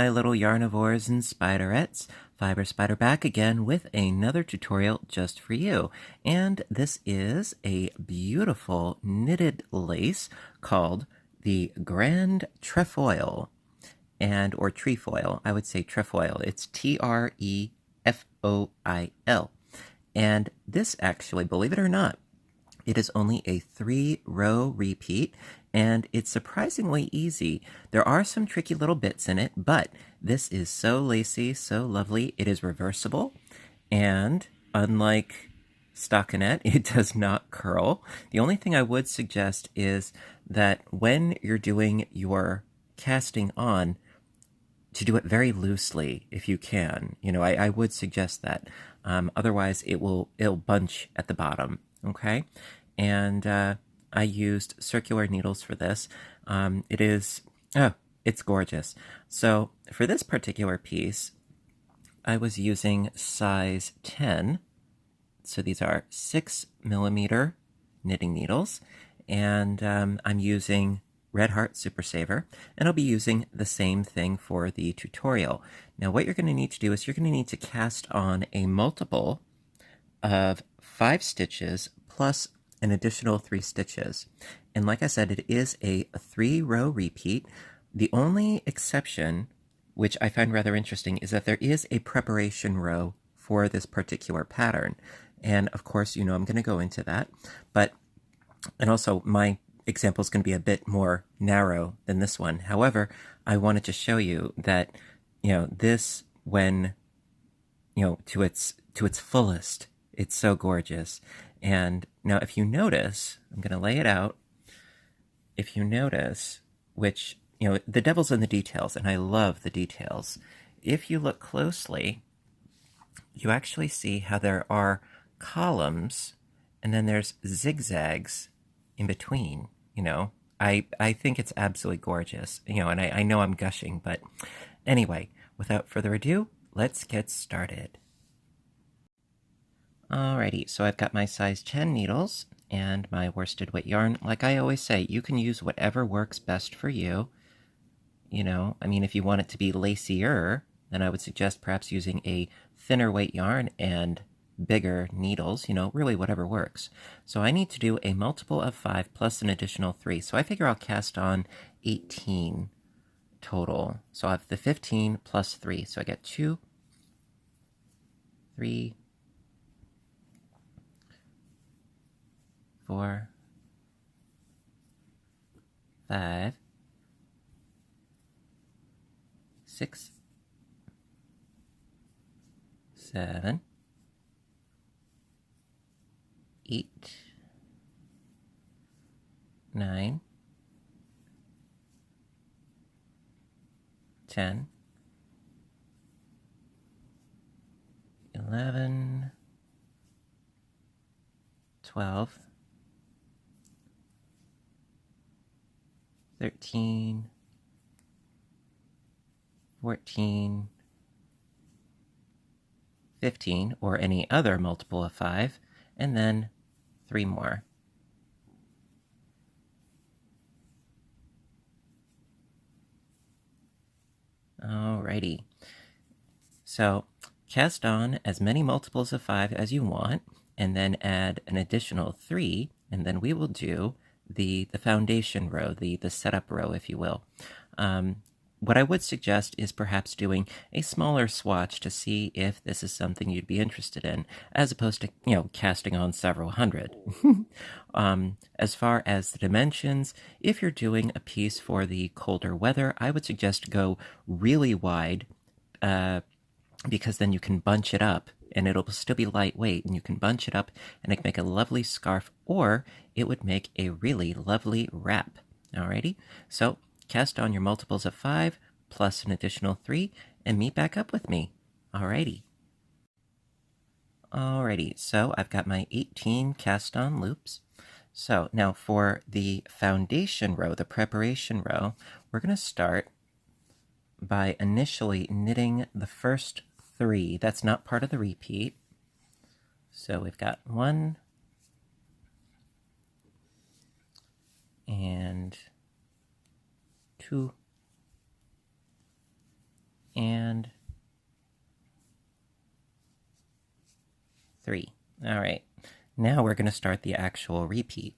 my little yarnivores and spiderettes. Fiber Spider back again with another tutorial just for you. And this is a beautiful knitted lace called the Grand Trefoil, or Trefoil. I would say Trefoil. It's Trefoil. And this actually, believe it or not, it is only a 3-row repeat, and it's surprisingly easy. There are some tricky little bits in it, but this is so lacy, so lovely. It is reversible, and unlike stockinette, it does not curl. The only thing I would suggest is that when you're doing your casting on, to do it very loosely if you can. I would suggest that. Otherwise, it'll bunch at the bottom. Okay, and I used circular needles for this. It's gorgeous. So for this particular piece, I was using size 10. So these are 6mm knitting needles, and I'm using Red Heart Super Saver, and I'll be using the same thing for the tutorial. Now what you're going to need to do is you're going to need to cast on a multiple of 5 stitches plus an additional 3 stitches. And like I said, it is a 3-row repeat. The only exception, which I find rather interesting, is that there is a preparation row for this particular pattern. And of course, I'm going to go into that. And also my example is going to be a bit more narrow than this one. However, I wanted to show you that, this, when, to its fullest, it's so gorgeous. And now if you notice, I'm going to lay it out. If you notice, which, the devil's in the details, and I love the details. If you look closely, you actually see how there are columns, and then there's zigzags in between. I think it's absolutely gorgeous, and I know I'm gushing, but anyway, without further ado, let's get started. Alrighty, so I've got my size 10 needles and my worsted weight yarn. Like I always say, you can use whatever works best for you. If you want it to be lacier, then I would suggest perhaps using a thinner weight yarn and bigger needles, really whatever works. So I need to do a multiple of 5 plus an additional 3. So I figure I'll cast on 18 total. So I have the 15 plus 3. So I get 2, 3, 4, 5, 6, 7, 8, 9, 10, 11, 12, 13, 14, 15, or any other multiple of 5, and then 3 more. Alrighty. So cast on as many multiples of 5 as you want, and then add an additional 3, and then we will do the foundation row, the setup row, if you will. What I would suggest is perhaps doing a smaller swatch to see if this is something you'd be interested in, as opposed to, casting on several hundred. As far as the dimensions, if you're doing a piece for the colder weather, I would suggest go really wide, because then you can bunch it up, and it'll still be lightweight, and you can bunch it up, and it can make a lovely scarf, or it would make a really lovely wrap. Alrighty, so cast on your multiples of 5 plus an additional 3 and meet back up with me. Alrighty. So I've got my 18 cast on loops. So now for the foundation row, the preparation row, we're going to start by initially knitting the first 3. That's not part of the repeat. So we've got 1 and 2 and 3. All right, now we're going to start the actual repeat.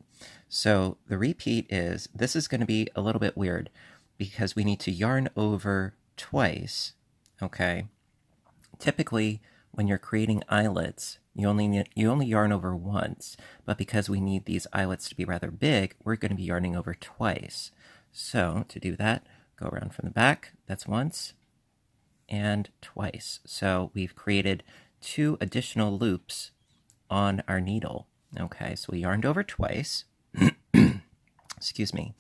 So the repeat is, this is going to be a little bit weird because we need to yarn over twice, okay? Typically, when you're creating eyelets, you only yarn over once, but because we need these eyelets to be rather big, we're going to be yarning over twice. So to do that, go around from the back, that's once, and twice. So we've created 2 additional loops on our needle. Okay, so we yarned over twice. Excuse me.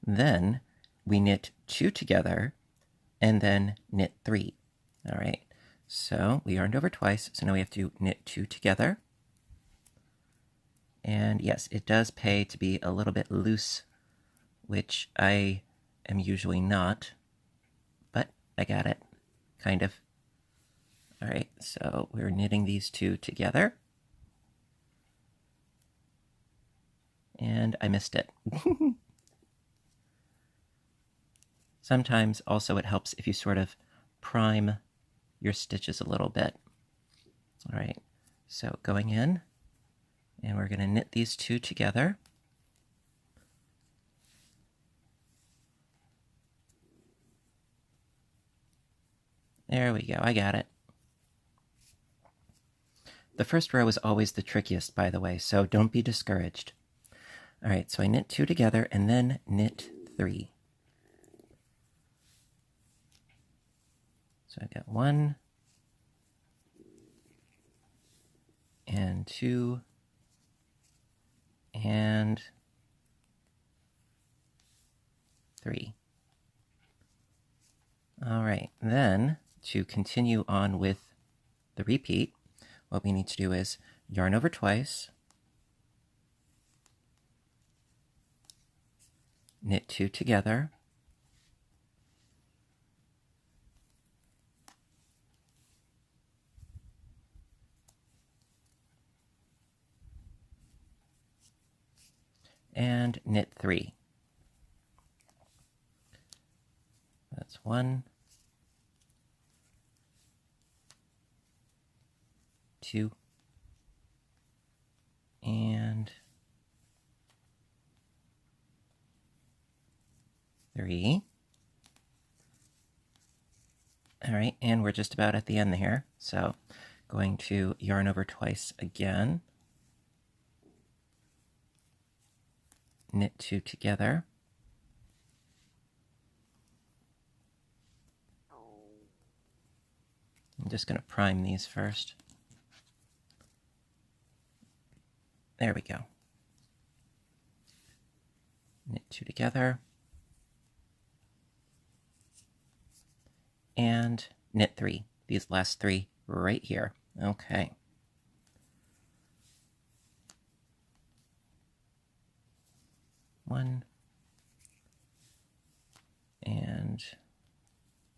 Then we knit 2 together and then knit 3. All right, so we yarned over twice, so now we have to knit 2 together. And yes, it does pay to be a little bit loose, which I am usually not, but I got it, kind of. All right, so we're knitting these 2 together. And I missed it. Sometimes also it helps if you sort of prime your stitches a little bit. All right, so going in, and we're going to knit these 2 together. There we go, I got it. The first row is always the trickiest, by the way, so don't be discouraged. All right, so I knit 2 together and then knit 3. So I got 1 and 2 and 3. All right, then to continue on with the repeat, what we need to do is yarn over twice, knit 2 together, and knit 3. That's 1, 2, and 3. All right, and we're just about at the end here. So going to yarn over twice again, knit 2 together, I'm just going to prime these first. There we go. Knit 2 together, and knit 3. These last 3 right here. Okay. One and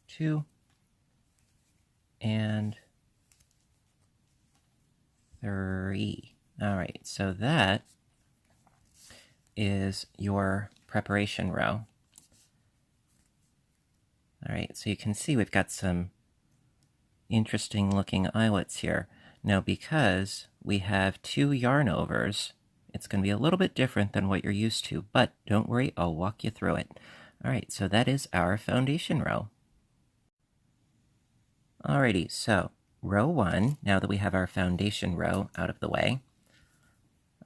2 and 3. All right, so that is your preparation row. All right, so you can see we've got some interesting looking eyelets here. Now, because we have 2 yarn overs, it's going to be a little bit different than what you're used to, but don't worry, I'll walk you through it. All right, so that is our foundation row. Alrighty, so row 1, now that we have our foundation row out of the way.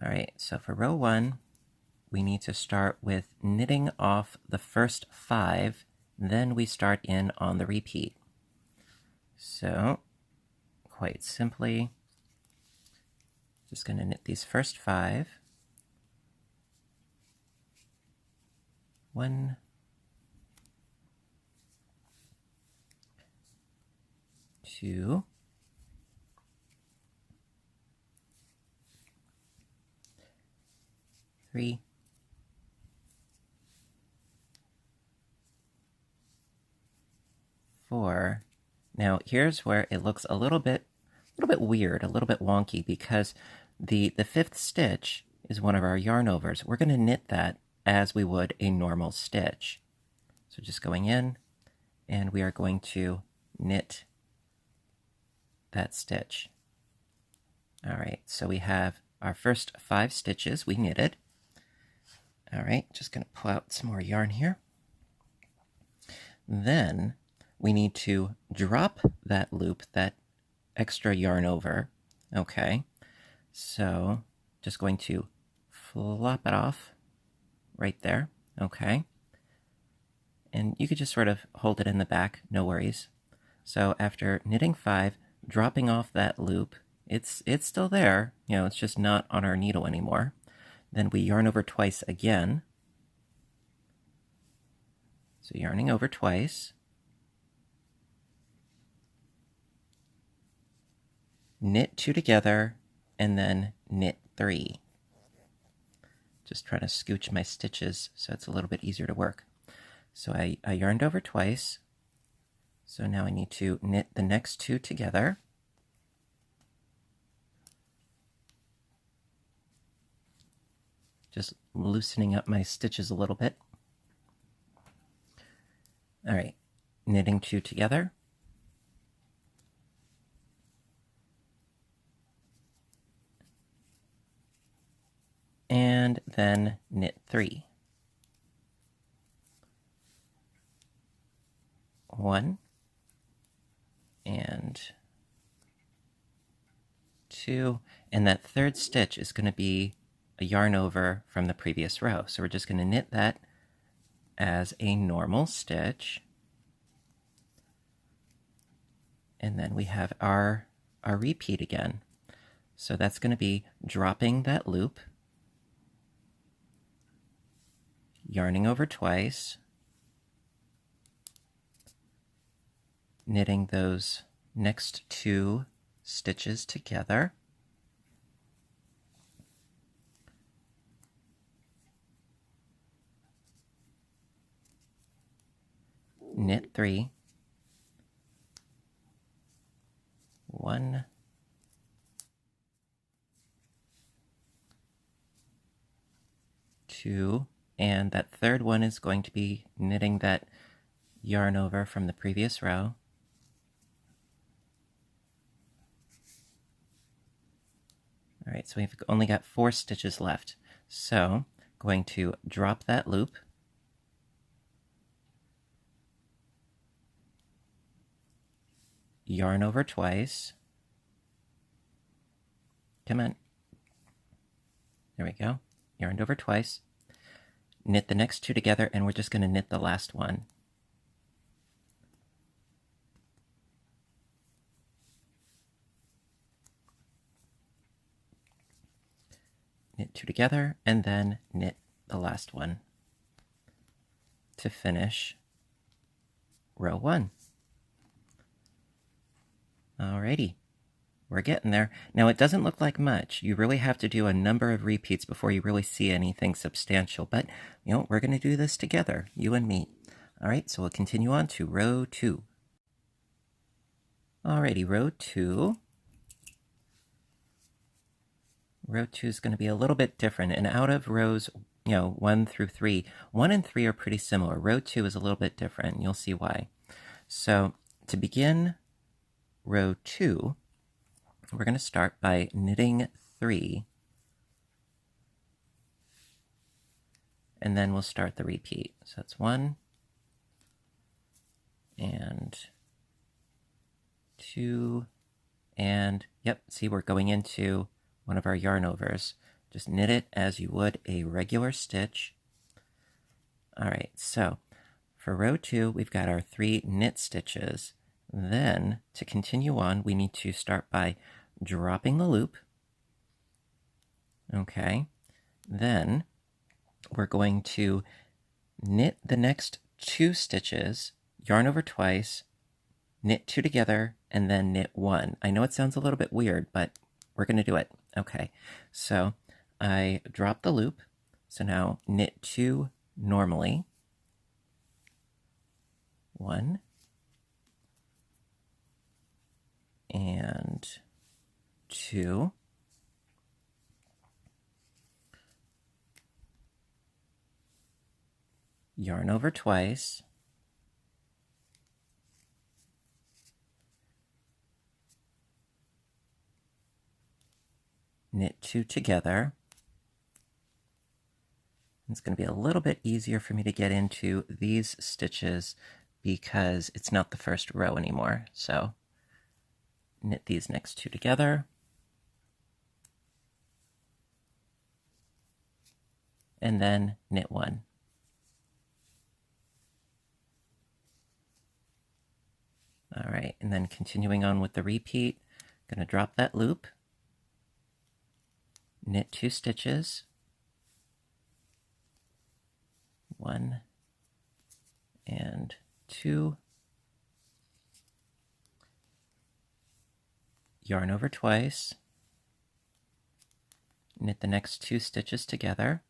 All right, so for row 1, we need to start with knitting off the first 5, then we start in on the repeat. So, quite simply, just going to knit these first 5. 1, 2, 3, 4. Now here's where it looks a little bit weird, a little bit wonky, because the 5th stitch is one of our yarn overs. We're going to knit that as we would a normal stitch. So just going in, and we are going to knit that stitch. All right, so we have our first 5 stitches we knitted. All right, just going to pull out some more yarn here. Then we need to drop that loop, that extra yarn over. Okay, so just going to flop it off right there. Okay, and you could just sort of hold it in the back, no worries. So after knitting 5, dropping off that loop, it's still there, you know, it's just not on our needle anymore. Then we yarn over twice again. So yarning over twice. Knit 2 together, and then knit 3. Just trying to scooch my stitches so it's a little bit easier to work. So I yarned over twice. So now I need to knit the next 2 together. Just loosening up my stitches a little bit. All right, knitting 2 together. And then knit 3. 1 and 2, and that third stitch is going to be a yarn over from the previous row. So we're just going to knit that as a normal stitch. And then we have our repeat again. So that's going to be dropping that loop, yarning over twice, knitting those next 2 stitches together, knit 3, 1, 2, and that third one is going to be knitting that yarn over from the previous row. All right, so we've only got 4 stitches left. So going to drop that loop, yarn over twice. Come on. There we go. Yarned over twice. Knit the next 2 together, and we're just going to knit the last one. Knit 2 together, and then knit the last one to finish row 1. Alrighty, we're getting there. Now it doesn't look like much. You really have to do a number of repeats before you really see anything substantial, but you know, we're going to do this together, you and me. Alright, so we'll continue on to row 2. Alrighty, row 2. Row 2 is going to be a little bit different, and out of rows 1 through 3, 1 and 3 are pretty similar. Row 2 is a little bit different, and you'll see why. So to begin row 2, we're going to start by knitting 3, and then we'll start the repeat. So that's 1 and 2, and yep, see, we're going into one of our yarn overs. Just knit it as you would a regular stitch. All right, so for row 2, we've got our 3 knit stitches. Then to continue on, we need to start by dropping the loop. Okay, then we're going to knit the next 2 stitches, yarn over twice, knit 2 together, and then knit 1. I know it sounds a little bit weird, but we're going to do it. Okay, so I drop the loop, so now knit 2 normally, 1, and 2, yarn over twice, knit 2 together. It's going to be a little bit easier for me to get into these stitches because it's not the first row anymore. So knit these next 2 together. And then knit 1. All right, and then continuing on with the repeat, I'm going to drop that loop, knit 2 stitches, 1 and 2, yarn over twice, knit the next 2 stitches together,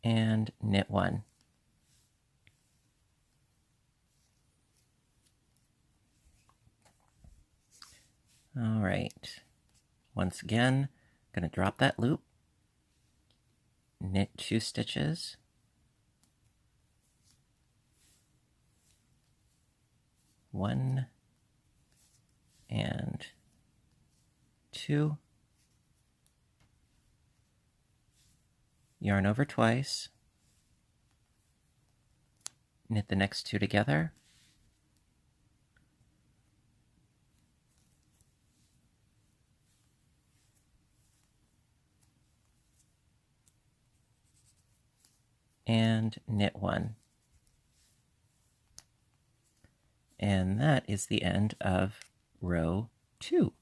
and knit 1. All right, once again, I'm going to drop that loop, knit 2 stitches, 1 and 2, yarn over twice, knit the next 2 together, and knit 1. And that is the end of row 2.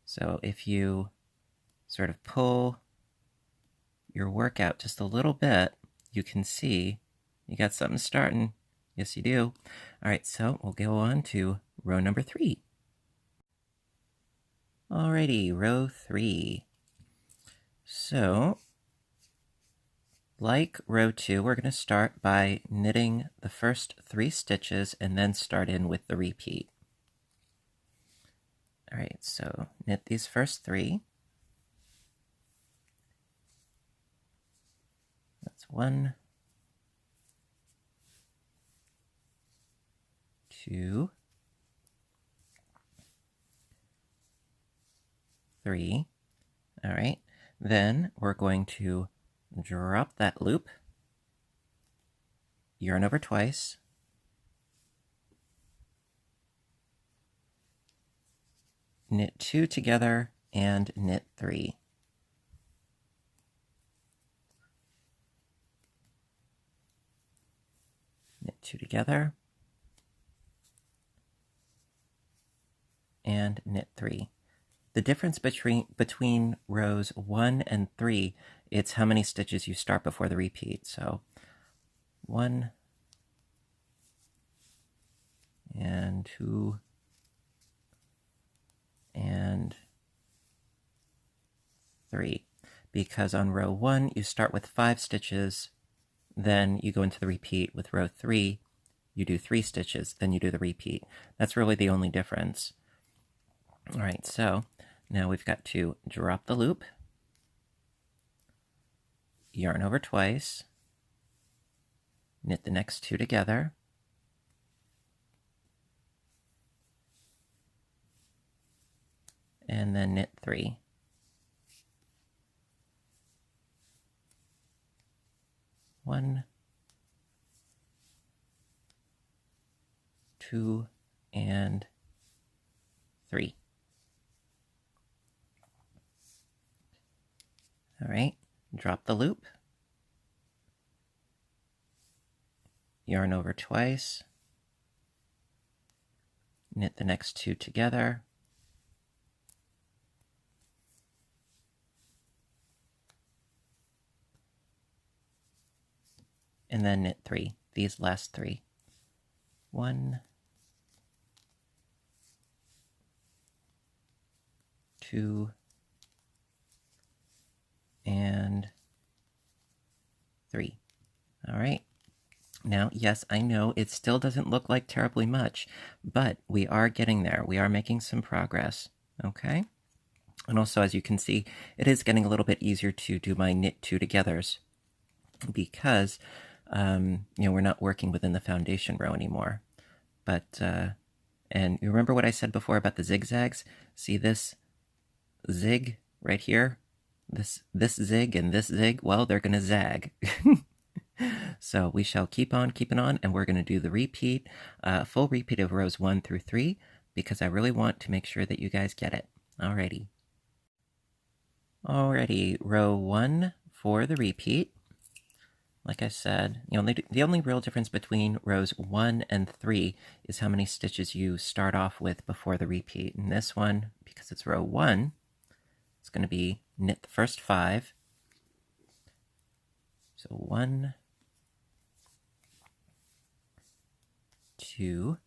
So if you sort of pull your work out just a little bit, you can see you got something starting. Yes, you do. All right, so we'll go on to row number 3. Alrighty, row 3. So, like row 2, we're going to start by knitting the first 3 stitches and then start in with the repeat. All right, so knit these first 3. That's 1, 2, 3. All right, then we're going to drop that loop, yarn over twice, knit 2 together, and knit 3. Knit 2 together, and knit 3. The difference between rows 1 and 3, it's how many stitches you start before the repeat. So 1 and 2 and 3. Because on row 1, you start with 5 stitches, then you go into the repeat. With row 3, you do 3 stitches, then you do the repeat. That's really the only difference. All right, so now we've got to drop the loop, yarn over twice, knit the next 2 together, and then knit 3. 1, 2, and 3. All right, drop the loop, yarn over twice, knit the next 2 together, and then knit 3, these last 3. 1, 2, and 3. All right. Now, yes, I know it still doesn't look like terribly much, but we are getting there. We are making some progress. Okay? And also, as you can see, it is getting a little bit easier to do my knit two togethers because, we're not working within the foundation row anymore. But, and you remember what I said before about the zigzags? See this zig right here? This zig and this zig? Well, they're going to zag. So we shall keep on keeping on, and we're going to do the repeat, full repeat of rows 1 through 3, because I really want to make sure that you guys get it. Alrighty. Alrighty, row 1 for the repeat. Like I said, the only real difference between rows 1 and 3 is how many stitches you start off with before the repeat. In this one, because it's row 1, it's going to be knit the first 5. So 1, 2,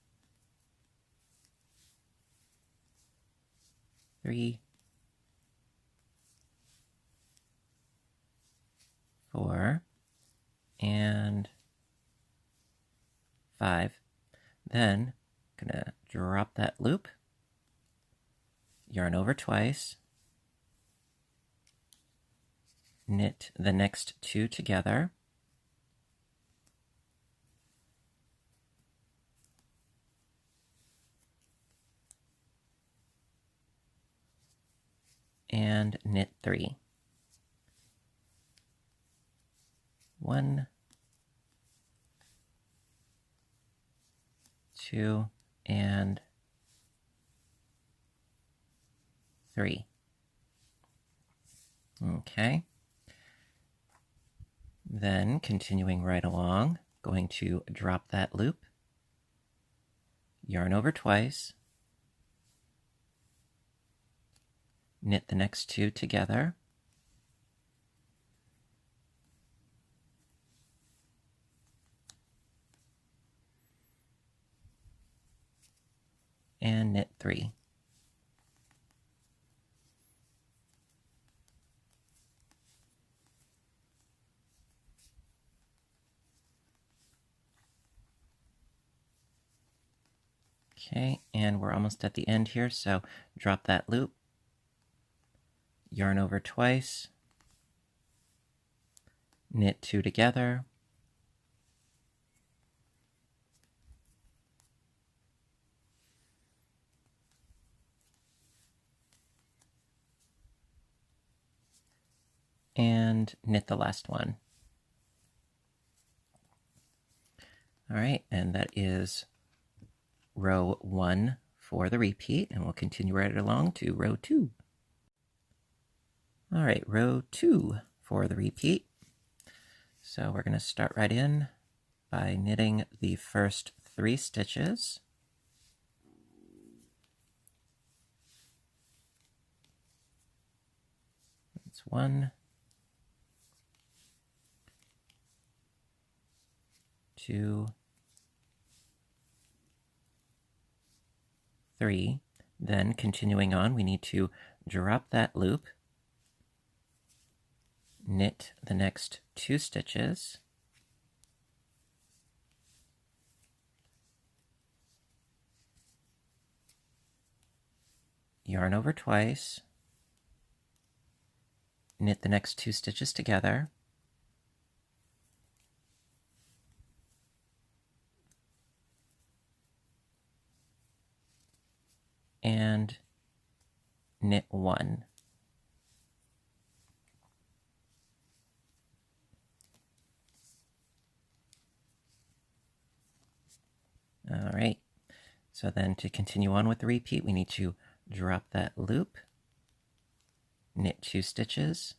3, 4, and 5. Then I'm gonna drop that loop, yarn over twice, knit the next 2 together, and knit 3. 1, 2, and 3. Okay. Then, continuing right along, going to drop that loop, yarn over twice, knit the next 2 together, and knit 3. Okay, and we're almost at the end here, so drop that loop, yarn over twice, knit 2 together, and knit the last one. All right, and that is row 1 for the repeat, and we'll continue right along to row 2. All right, row 2 for the repeat. So we're going to start right in by knitting the first 3 stitches. That's 1, 2, 3. Then continuing on, we need to drop that loop, knit the next 2 stitches, yarn over twice, knit the next 2 stitches together, and knit 1. All right, so then to continue on with the repeat, we need to drop that loop, knit 2 stitches,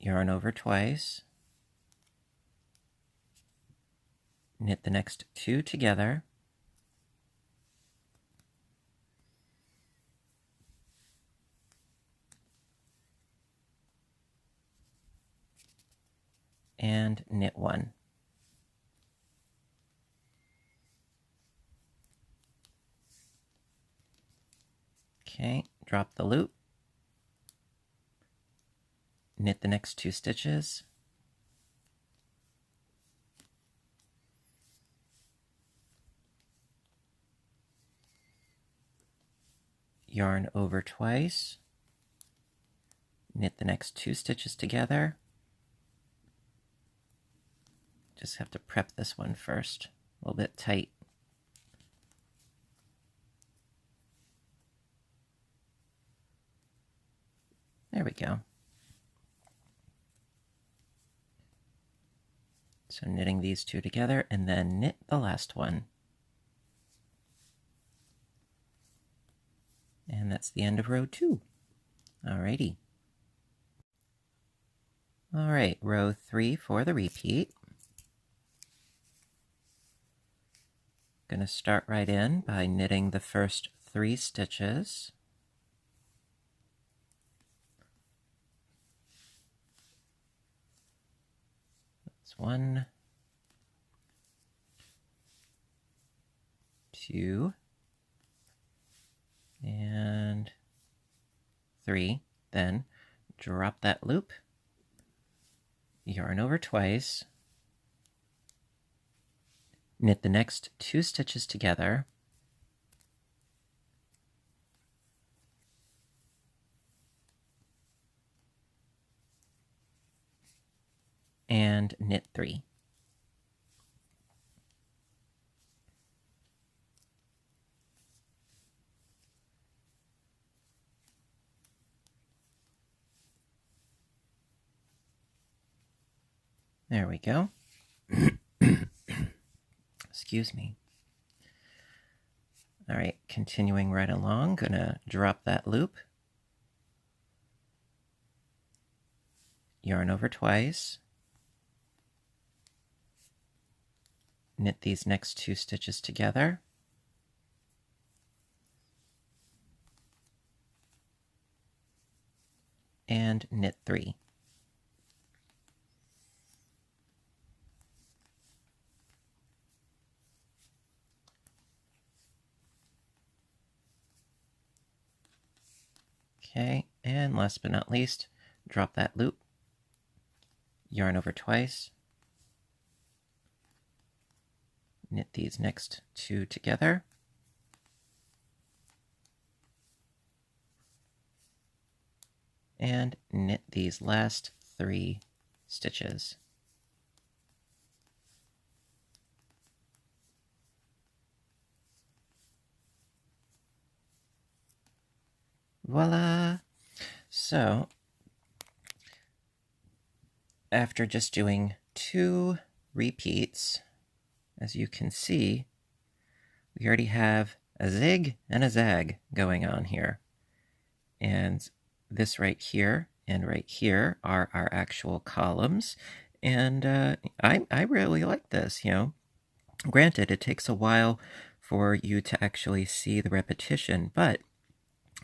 yarn over twice, knit the next 2 together, and knit 1. Okay, drop the loop, knit the next 2 stitches, yarn over twice, knit the next 2 stitches together. Just have to prep this one first, a little bit tight. There we go. So knitting these 2 together and then knit the last one. And that's the end of row 2. Alrighty. Alright, row 3 for the repeat. Gonna start right in by knitting the first 3 stitches. That's 1, 2, and 3. Then drop that loop, yarn over twice, knit the next 2 stitches together, and knit 3. There we go. Excuse me. All right, continuing right along, gonna drop that loop, yarn over twice, knit these next 2 stitches together, and knit 3. Okay, and last but not least, drop that loop, yarn over twice, knit these next 2 together, and knit these last 3 stitches. Voila! So, after just doing 2 repeats, as you can see, we already have a zig and a zag going on here. And this right here and right here are our actual columns. And I really like this, you know. Granted, it takes a while for you to actually see the repetition, but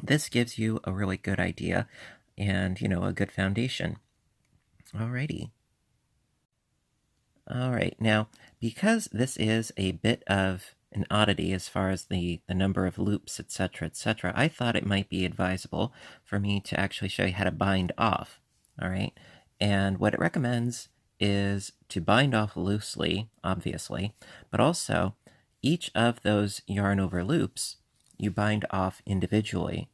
this gives you a really good idea and, you know, a good foundation. Alrighty. Alright, now, because this is a bit of an oddity as far as the number of loops, etc., I thought it might be advisable for me to actually show you how to bind off. Alright, and what it recommends is to bind off loosely, obviously, but also each of those yarn over loops you bind off individually.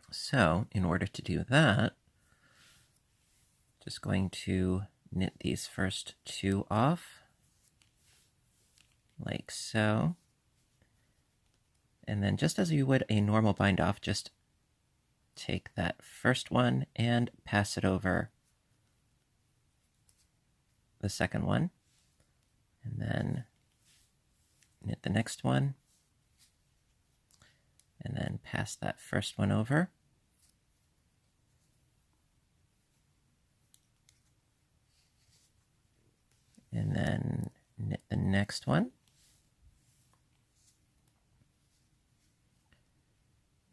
So, in order to do that, just going to knit these first 2 off, like so. And then just as you would a normal bind off, just take that first one and pass it over the second one. And then knit the next one. And then pass that first one over. And then knit the next one.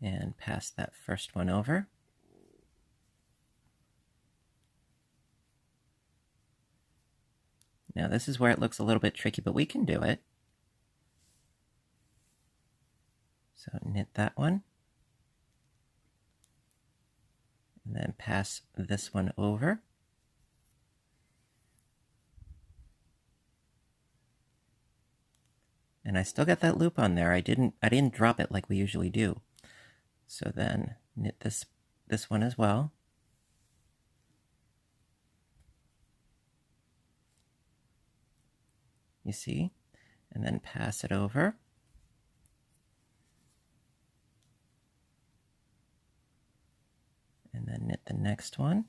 And pass that first one over. Now this is where it looks a little bit tricky, but we can do it. So knit that one, and then pass this one over. And I still got that loop on there. I didn't drop it like we usually do. So then knit this one as well. You see? And then pass it over. And then knit the next one.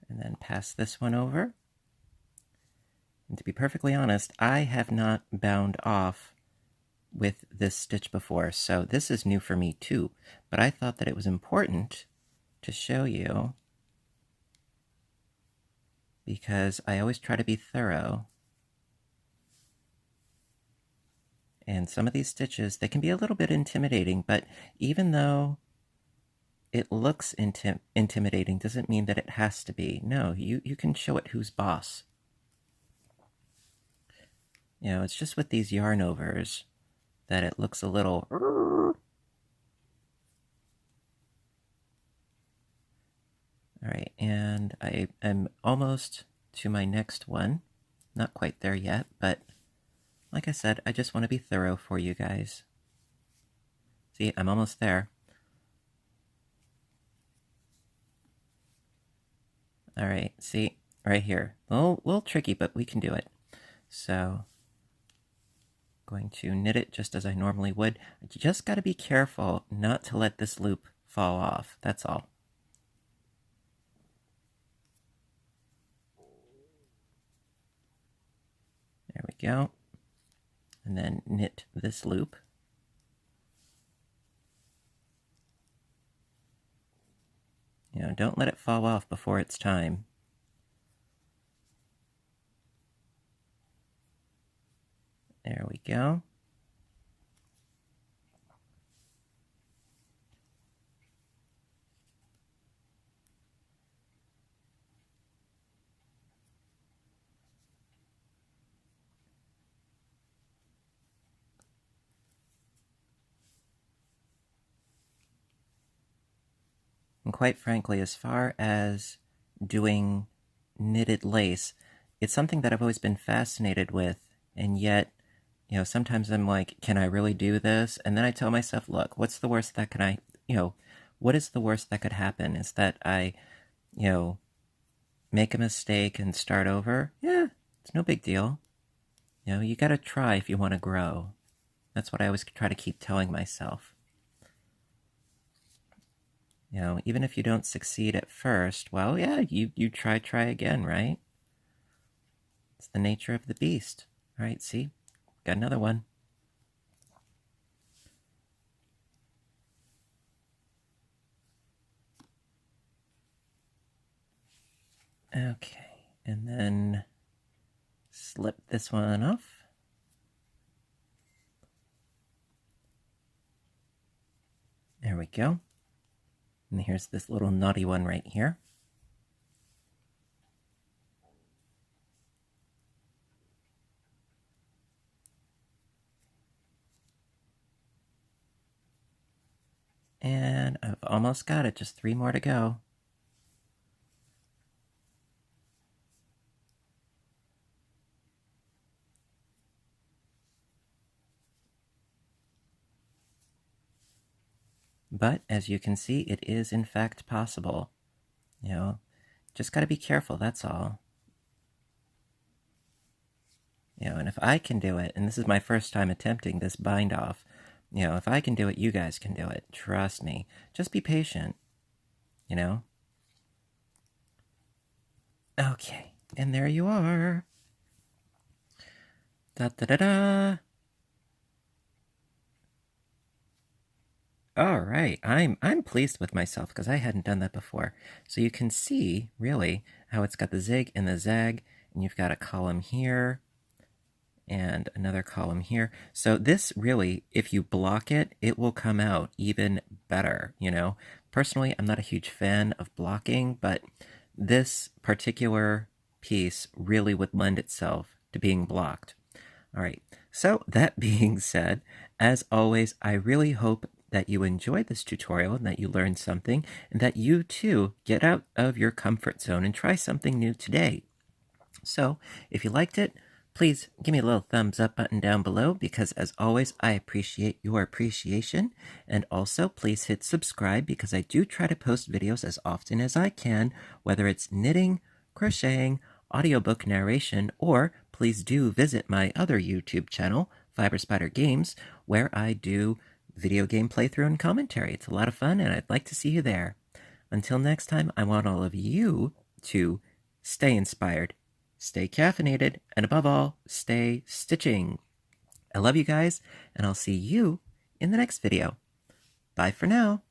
And then pass this one over. And to be perfectly honest, I have not bound off with this stitch before, so this is new for me too. But I thought that it was important to show you because I always try to be thorough. And some of these stitches, they can be a little bit intimidating, but even though it looks intimidating doesn't mean that it has to be. No, you can show it who's boss. You know, it's just with these yarn overs that it looks a little... All right, and I am almost to my next one. Not quite there yet, but like I said, I just want to be thorough for you guys. See, I'm almost there. All right, see, right here. A little tricky, but we can do it. So, going to knit it just as I normally would. You just got to be careful not to let this loop fall off. That's all. There we go. And then knit this loop. You know, don't let it fall off before it's time. There we go. And quite frankly, as far as doing knitted lace, it's something that I've always been fascinated with, and yet, you know, sometimes I'm like, can I really do this? And then I tell myself, look, what's the worst that can what is the worst that could happen? Is that I, make a mistake and start over? Yeah, it's no big deal. You know, you gotta try if you want to grow. That's what I always try to keep telling myself. You know, even if you don't succeed at first, well, yeah, you try again, right? It's the nature of the beast. All right, see? Got another one. Okay, and then slip this one off. There we go. And here's this little naughty one right here. And I've almost got it, just 3 more to go. But as you can see, it is in fact possible. You know, just got to be careful, that's all. You know, and if I can do it, and this is my first time attempting this bind off, you know, if I can do it, you guys can do it. Trust me. Just be patient, you know? Okay, and there you are. Da-da-da-da! All right, I'm pleased with myself because I hadn't done that before. So you can see, really, how it's got the zig and the zag, and you've got a column here, and another column here. So this really, if you block it, it will come out even better, you know? Personally, I'm not a huge fan of blocking, but this particular piece really would lend itself to being blocked. All right, so that being said, as always, I really hope that you enjoyed this tutorial and that you learned something and that you too get out of your comfort zone and try something new today. So if you liked it, please give me a little thumbs up button down below because as always, I appreciate your appreciation. And also please hit subscribe because I do try to post videos as often as I can, whether it's knitting, crocheting, audiobook narration, or please do visit my other YouTube channel, Fiber Spider Games, where I do video game playthrough and commentary. It's a lot of fun and I'd like to see you there. Until next time, I want all of you to stay inspired, stay caffeinated, and above all, stay stitching. I love you guys, and I'll see you in the next video. Bye for now.